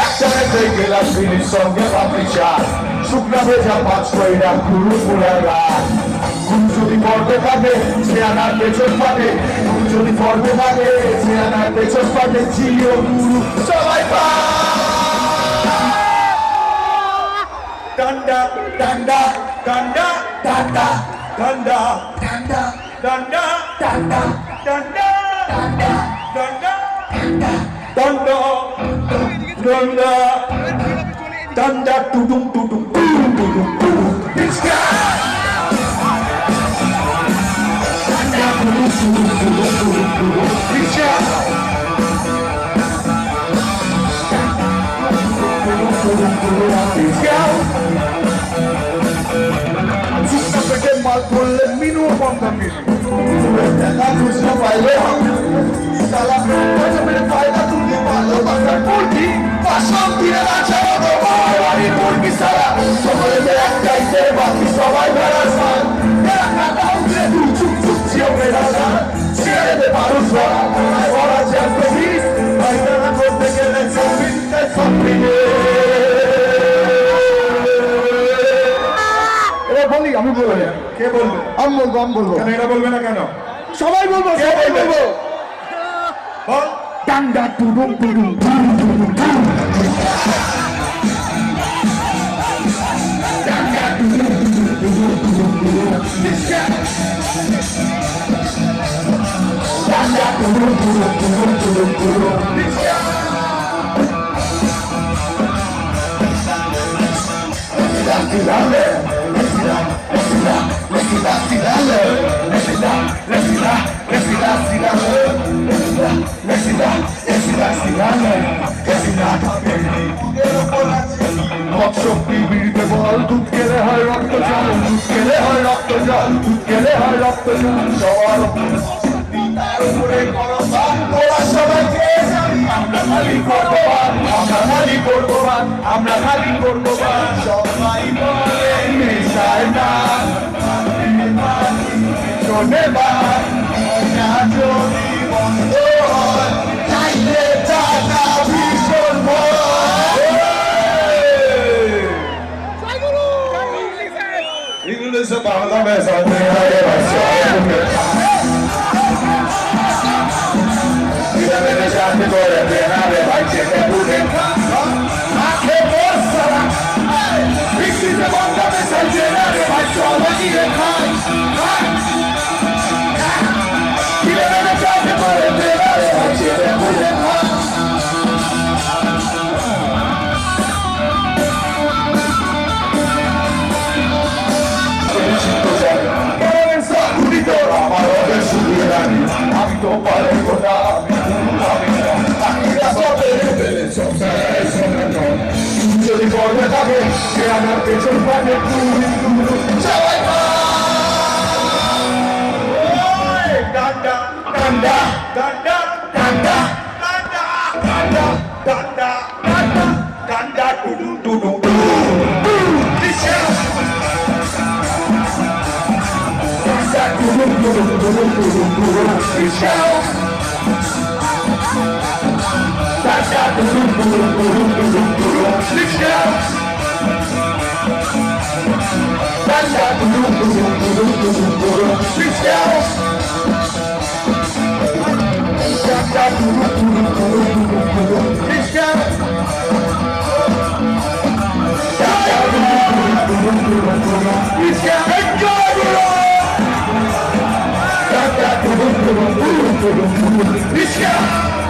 একটানে থেকে লাসিনের সঙ্গে পাপড়ি চাল শুকনা ভেজা পাঁচ কইরা গুরু ফুলের গাছ গুরু যদি পর্বে থাকে সে আনার পেছন পাবে গুরু যদি পর্বে থাকে সে আনার পেছন পাবে জিও গুরু সবাই পা ডান্ডা ডান্ডা ডান্ডা ডান্ডা ডান্ডা ডান্ডা ডান্ডা ডান্ডা ডান্ডা ডান্ডা ডান্ডা ডান্ডা ডান্ডা ডান্ডা টুডুম টুডুম টুডুম টুডুম টুডুম ইসকা ডান্ডা টুডুম টুডুম টুডুম টুডুম টুডুম ইসকা মাল করলে মিনু বন্ধ দেখা খুশনা পাইলে সালা মেরে ফায়দা তুমি ভালো বাসার মুরগি পাশাম দিয়ে আছে বাড়ি মুরগি সারা সবাই একটাই সে বাকি সবাই বেড়া সাল কাটাও দিয়ে তুই চুপ চুপ চিও বেড়া সাল ছেড়ে দে মানুষ বড়া চ্যাম্পে বিষ ফায়দা না করতে গেলে চব্বিশটা সবরিয়ে বলি আমি বলবো কে বলবে আমি বলবো কেন এটা বলবে না কেন সবাই বলবো সবাই বলবো বল ডান্ডা টুডুম টুডুম টুডুম টুডুম টুডুম ডান্ডা টুডুম টুডুম টুডুম টুডুম ডান্ডা টুডুম টুডুম টুডুম টুডুম টুডুম দুধ খেলে হয় রক্ত জল দুধ খেলে হয় রক্ত জল দুধ খেলে হয় রক্ত জল সবার সবাইকে আমরা খালি করবো আমরা খালি করবো আমরা খালি করবো সবাই বলে নেশায় না শোনে বা যদি বন্ধ হয় চাইলে টাকা ভীষণ इंग्लिश बांग्ला में सामने आए मेरे सामने को रहना रे भाई चेहरे पूरे आंखें बहुत सारा किसी से बांग्ला में सजे ना रे भाई चौबा की रे खाई मेरे सामने को रहना रे भाई चेहरे पूरे আমি তো পারবো না যদি পড়বে থাকে সে আমার পেছন পাবে সবাই ডান্ডা ডান্ডা ডান্ডা ডান্ডা ডান্ডা ডান্ডা ডান্ডা ডান্ডা ডান্ডা টুডু টুডু Let's go!